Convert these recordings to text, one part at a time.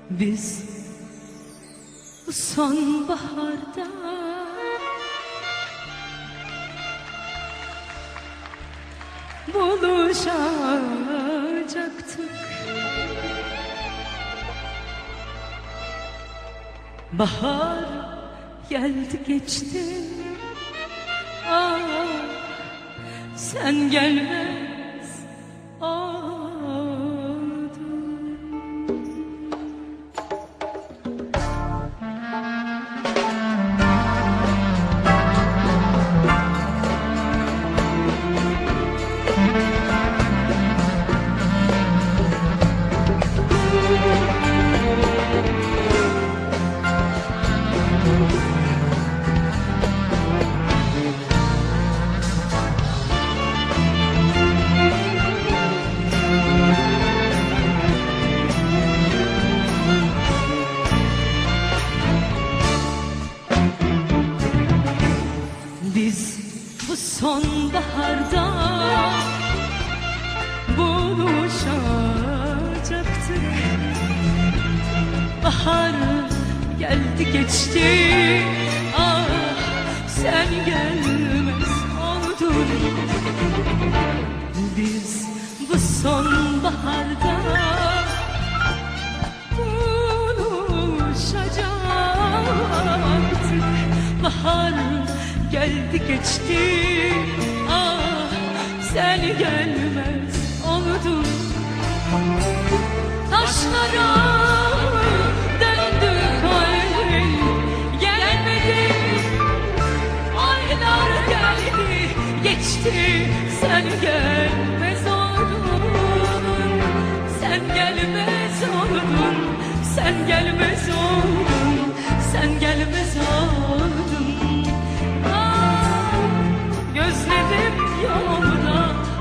Biz bu sonbaharda buluşacaktık. Bahar geldi geçti, ah sen gelmez oldun. Biz bu sonbaharda buluşacaktık. Bahar geldi geçti, ah sen gelmez oldun. Biz bu sonbaharda buluşacaktık. Bahar geldi geçti, ah sen gelmez oldun. Taşlara döndü kalbim, gelmedin. Aylar geldi geçti, sen gelmez oldun. Sen gelmez oldun, sen gelmez oldun, sen gelmez oldun. Gözlerim yolda,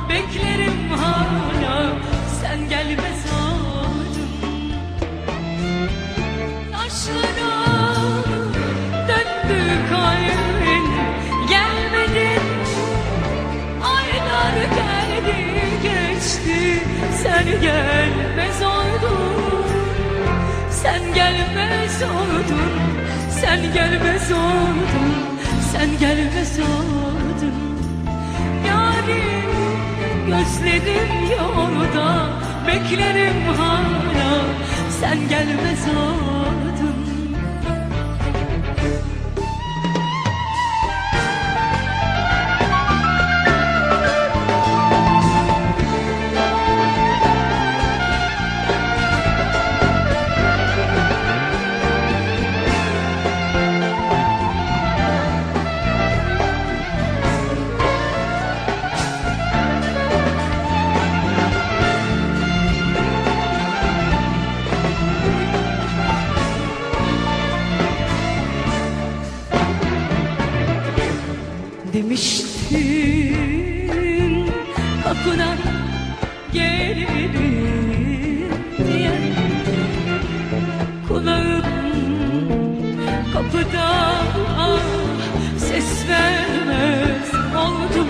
beklerim hala, sen gelmez oldun. Taşlara döndü kalbin, gelmedin. Aylar geldi geçti, sen gelmez oldun. Sen gelmez oldun, sen gelmez oldun, sen gelmez oldun. Gözlerim yolda, beklerim hala, sen gelmez oldun. Demiştin kapına gelirim diye, kulağım kapıda, ah ses vermez oldum.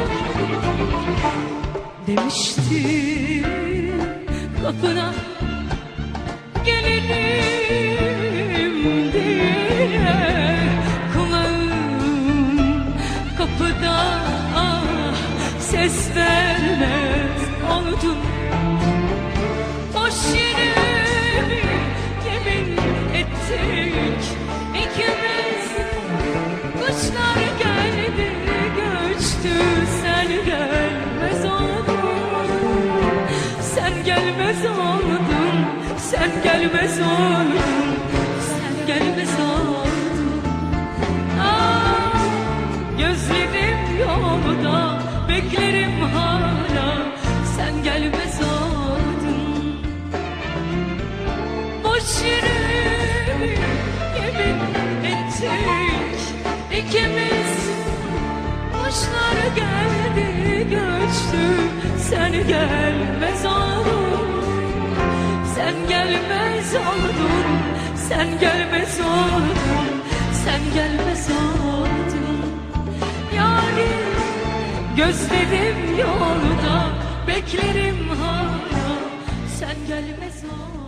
Demiştin kapına gelirim diye, kapıda, ah ses vermez oldum. Boş yere mi yemin ettik ikimiz? Kuşlar geldi göçtü, sen gelmez oldun. Sen gelmez oldun, sen gelmez oldun, sen gelmez oldun. Gözlerim yolda, beklerim hala, sen gelmez oldun. Boş yere mi yemin ettik ikimiz? Kuşlar geldi göçtü, sen gelmez oldun. Sen gelmez oldun, sen gelmez oldun, sen gelmez oldun. Gözlerim yolda, beklerim hala, sen gelmez oldun.